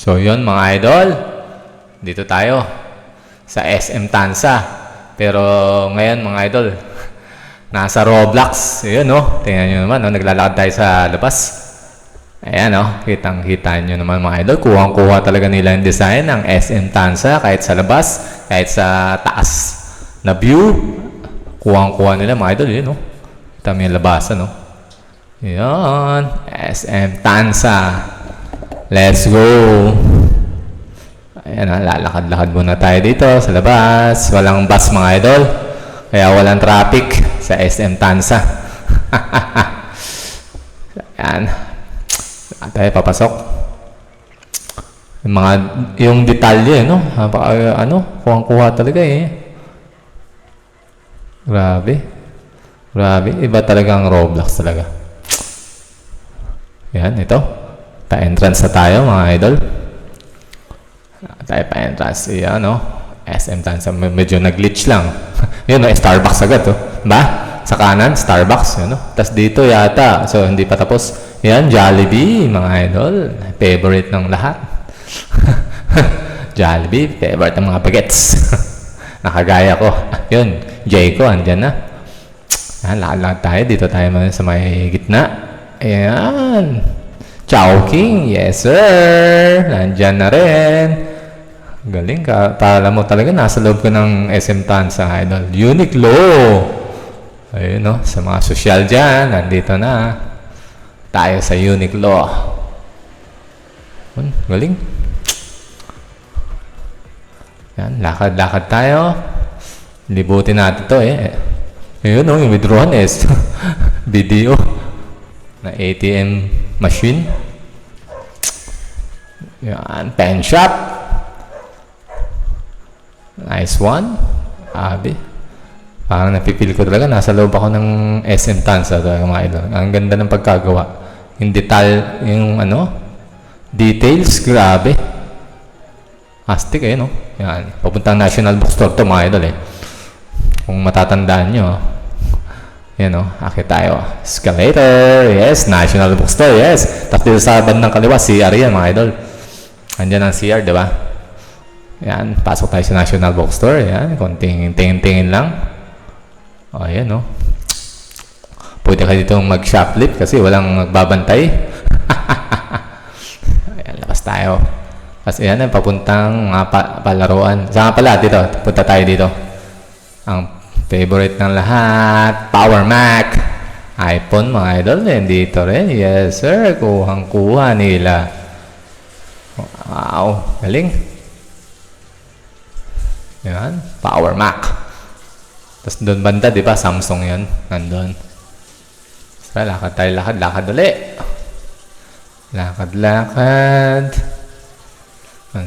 So yun mga idol, dito tayo sa SM Tansa. Pero ngayon mga idol, nasa Roblox. Yun no, tingnan nyo naman, no? Naglalakad tayo sa labas. Ayan no, kitang-kita nyo naman mga idol. Kuhang-kuha talaga nila yung design ng SM Tansa kahit sa labas, kahit sa taas na view. Kuhang-kuha nila mga idol, yun no. Kita mo yung labasan no. Yun, SM Tansa. Let's go! Ayan na, lalakad-lakad muna tayo dito sa labas. Walang bus mga idol. Kaya walang traffic sa SM Tansa. Ayan. Tayo papasok. Yung detalye, no? Kuhang-kuha talaga eh. Grabe. Grabe. Iba talagang Roblox talaga. Ayan, ito. Pa-entrance na tayo mga idol. Tayo pa-entrance. Ayan, no? SM Tansa. Medyo nag-glitch lang. Yun, no? Starbucks agad, oh. Ba? Sa kanan, Starbucks. Yun, no? Tapos dito yata. So, hindi pa tapos. Yan, Jollibee, mga idol. Favorite ng lahat. Jollibee, favorite ng mga bagets. Nakagaya ko. Yun, Jayco, andyan na. Yan, lakad tayo. Dito tayo sa may gitna. Ayan. Chowking, yes sir. Nandyan na rin. Galing ka. Pala mo talaga, nasa loob ka ng SM Tansa, idol. Uniqlo. Ayun, no? Sa mga sosyal dyan, nandito na. Tayo sa Uniqlo. Galing. Yan, lakad-lakad tayo. Libutin natin to eh. Ayun, no? Yung withdrawn is video na ATM machine. Yan, pen shop. Nice one. Abi. Parang napipil ko talaga. Nasa loob ako ng SM Tansa talaga mga idol. Ang ganda ng pagkagawa. Yung details, grabe. Astig eh, no? Yan. Papuntang National Bookstore to mga idol eh. Kung matatandaan nyo. Yan o, akit tayo. Escalator, yes. National Bookstore, yes. Tapos dito sa bandang kaliwa, CR yan mga idol. Andyan ang CR, di ba? Yan, pasok tayo sa National Bookstore. Yan, konting tingin-tingin lang. O, yan o. Pwede ka dito mag-shoplift kasi walang magbabantay. Ayan, labas tayo. Kasi yan, papuntang mga palaruan. Saan pala dito? Punta tayo dito. Ang favorite ng lahat, Power Mac. iPhone mga idol, dito rin. Yes sir, kuhang-kuha nila. Wow, galing. Yan, Power Mac. Tapos doon banda, di ba? Samsung yan. Nandun. So, lakad tayo, lakad ulit. Lakad.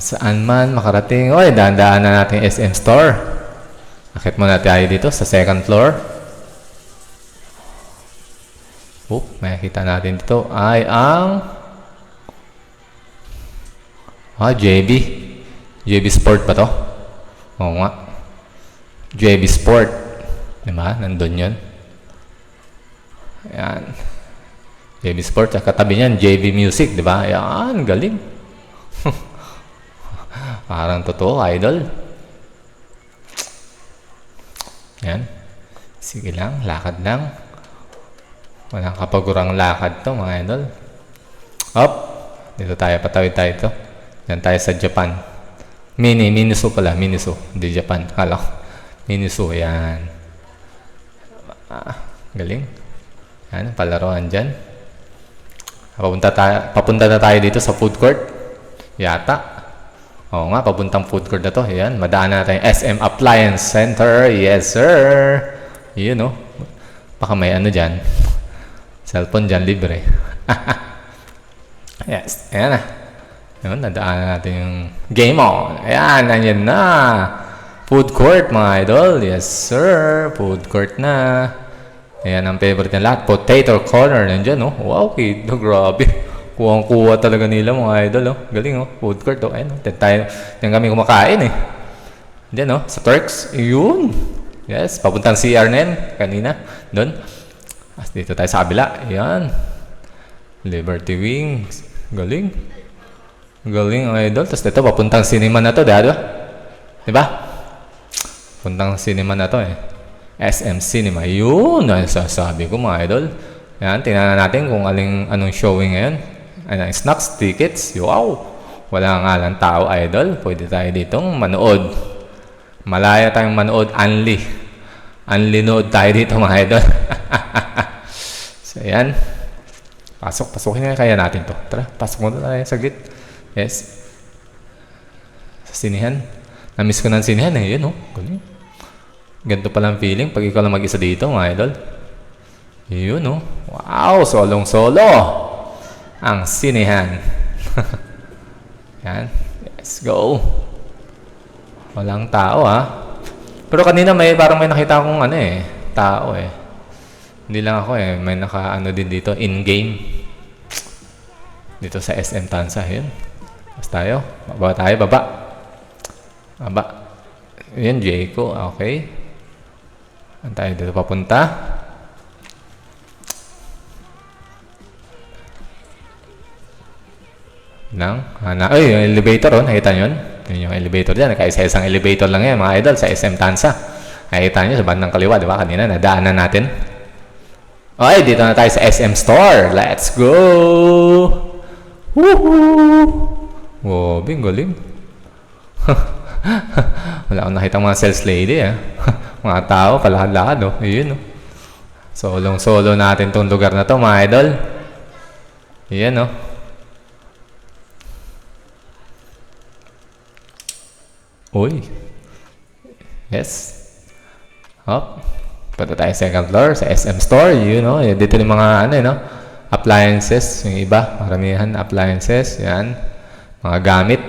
Saan man makarating. Oy, dahan-dahan na natin SM Store. Akit muna tayo dito sa second floor. May nakita natin dito ay ang JB Sport ba to? Oo nga. JB Sport. Diba? Nandun yun. Ayan. JB Sport. Katabi niyan, JB Music. Diba? Ayan. Galing. Parang totoo, idol. Yan. Sige lang, lakad lang. Walang kapagurang lakad to mga idol. Up. Dito tayo, patawid tayo ito. Yan tayo sa Japan. Miniso pala, Miniso. Hindi Japan. Kala ko. Miniso, yan. Galing. Yan, palaroan dyan. Papunta na tayo dito sa food court. Yata. Oo nga, papuntang food court na to. Ayan, madaan natin SM Appliance Center. Yes, sir. Yun, no? Baka may ano dyan. Cellphone dyan, libre. Yes, ayan na. Yun, nadaan natin yung game on. Ayan, nandiyan na. Food court, mga idol. Yes, sir. Food court na. Ayan, ang favorite na lahat. Potato corner. Nandiyan, no? Wow, kid. Grabe. Kuha talaga nila mga idol, oh. Galing, oh. Food court, oh. Ayun, oh. Diyan kami kumakain, eh. Diyan, oh. Sa Turks. Yun. Yes. Papuntang CR na yan. Kanina. Doon. Dito tayo sa kabila. Ayan. Liberty Wings. Galing. Galing ang idol. Tapos dito, papuntang cinema na to, diba? Diba? Puntang cinema na to eh. SM Cinema. Yun ang sasabi ko mga idol. Yan, tingnan natin kung anong showing ngayon. Anong snacks, tickets. Wow! Wala nga lang tao idol. Pwede tayo ditong manood. Malaya tayong manood. Unli nood tayo dito mga idol. So yan. Pasukin nga kaya natin to. Tara, pasok muna tayo saglit. Yes. Sa sinihan. Namiss ko ng sinihan eh. Yun oh. Galing. Ganito palang feeling pag ikaw lang mag-isa dito mga idol. Yun oh. Wow, solong-solo. Ang sinihan. Yan. Let's go. Walang tao ha. Pero kanina parang may nakita akong tao eh. Hindi lang ako eh. May din dito, in-game. Dito sa SM Tansa. Yun. Mas tayo. Baba tayo, baba. Baba. Yun, Jayco. Okay. Saan tayo dito papunta? Ay, yung elevator oh, nakita nyo yun? Yun yung elevator dyan, nakaisa-isang elevator lang yan mga idol sa SM Tansa. Nakita nyo sa bandang kaliwa, di ba? Kanina, nadaanan natin. Okay, dito na tayo sa SM Store. Let's go! Woohoo! Wow, galing. Wala akong nakita mga sales lady mga tao, palakad-lakad oh. Ayun oh. Solong-solo natin tong lugar na to mga idol. Ayan oh. Uy. Yes. Hop. Punta tayo second floor sa SM Store. You know, dito yung mga appliances. Yung iba, maramihan appliances. Yan. Mga gamit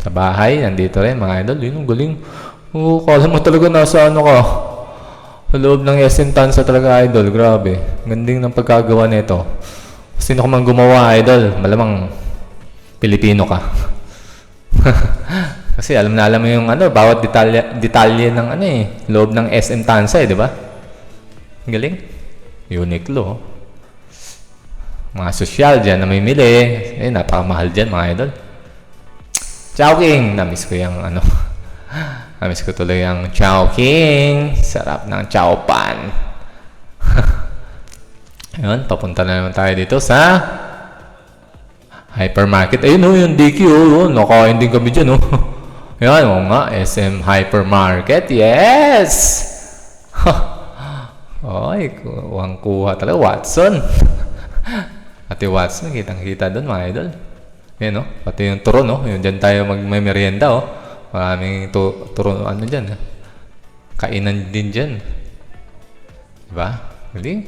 sa bahay. Nandito rin mga idol. Yun, galing. Oo, kala mo talaga nasa ka. Sa loob ng SM Tansa talaga idol. Grabe. Ganding ng pagkagawa nito. Sino ka man gumawa idol? Malamang Pilipino ka. Kasi alam mo yung bawat detalye ng loob ng SM Tansa di ba? Galing. Uniqlo. Mga sosyal dyan na may mili. Napakamahal dyan mga idol. Chowking. Namiss ko yung namiss ko tuloy yung Chowking. Sarap ng Chowpan. Ayun, papunta na naman tayo dito sa hypermarket. Ayun yung DQ nakain din kami dyan yan, nga, SM Hypermarket. Yes! Ay, kuha talaga. Watson. Ate Watson, kitang-kita doon, mga idol. Yan, pati yung turon, Yung dyan tayo magmerienda, Maraming turon, dyan, Kainan din dyan. Diba? Galing.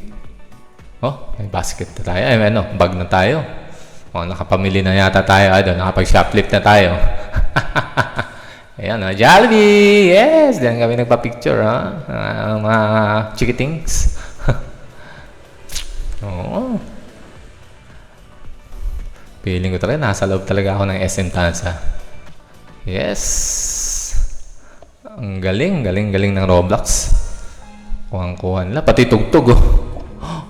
May basket na tayo. Ay, bag na tayo. Nakapamili na yata tayo. Nakapag-shoplift na tayo. Ayan, Jollibee! Yes! Diyan kami nagpa-picture, mga chikitings. Oo. Feeling ko talaga, nasa loob talaga ako ng SM Tansa. Yes! Ang galing ng Roblox. Kuhang-kuha nila. Pati tugtog,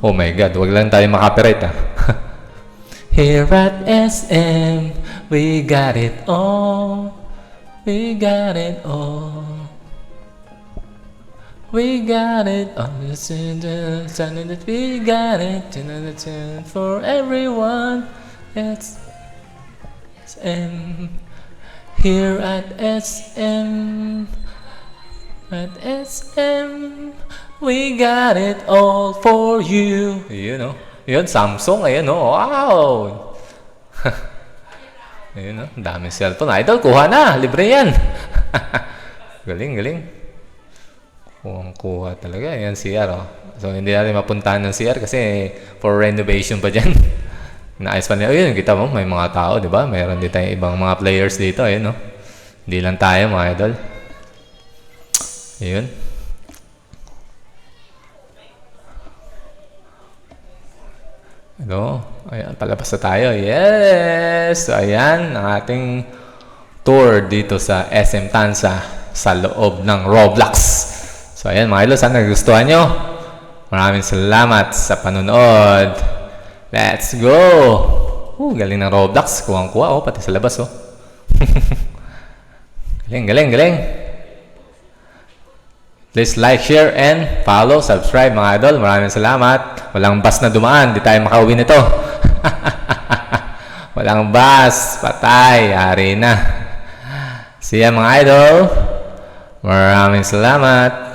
Oh my God, wag lang tayo makapirate, Here at SM, we got it all. We got it all. We got it all. That we got it for everyone. It's SM. Here at SM. At SM, we got it all for you. Yun Yun, Samsung. Ayun wow. Ayun daming cellphone. Idol, kuha na. Libre yan. Galing. Kuha talaga. Ayan, CR So, hindi natin mapuntahan ng CR kasi for renovation pa dyan. Naayos pa nila. Ayun, kita mo, may mga tao, di ba? Mayroon din tayong ibang mga players dito. Ayun, Hindi lang tayo, mga idol. Ayun. Ayan, palabas na tayo. Yes! So, ayan, ang ating tour dito sa SM Tansa sa loob ng Roblox. So, ayan, mga idol, sana nagustuhan nyo. Maraming salamat sa panonood. Let's go! Galing ng Roblox. Kuwang-kuwa, oh. Pati sa labas, oh. Galing. Please like, share, and follow, subscribe, mga idol. Maraming salamat. Walang bus na dumaan. Di tayo makauwi nito. Walang bus. Patay. Yari na. See ya, mga idol. Maraming salamat.